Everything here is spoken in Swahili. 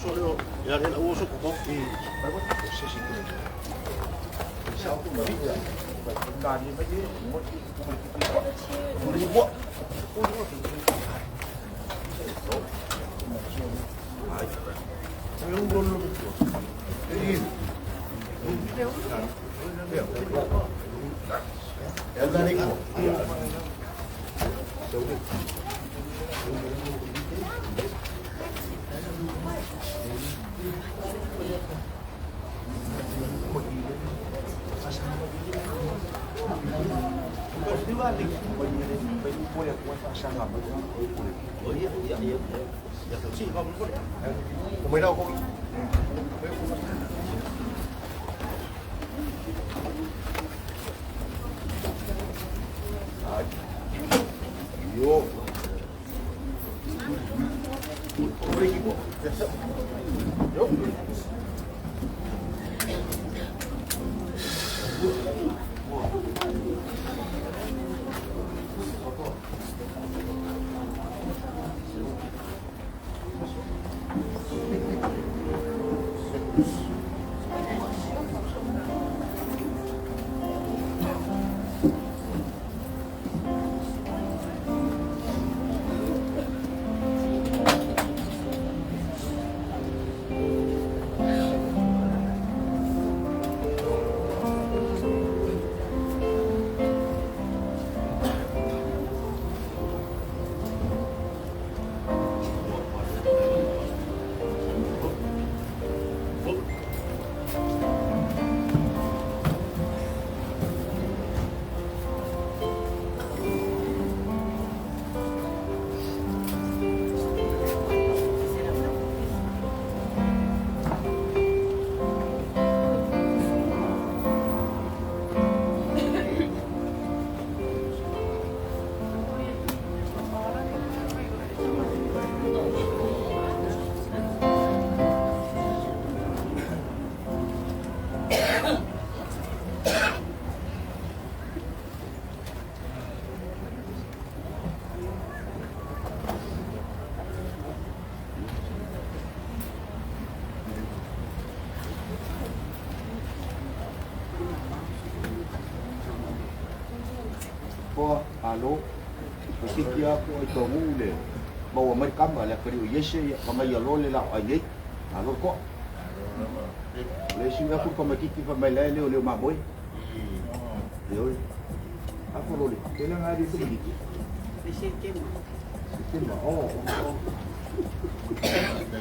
solo ya el uso como y algo que se siente sao cũng biết rồi làm gì mấy cái một đi bộ luôn luôn luôn đi em ra đi mới đâu không vô po alo kia ko to mu le mau mai kam la ko yese ko mai lo le la ai alo ko le singa ko mai ki fa mai le ma boy yo apa lo le kena ngadi tu begitu sistem oh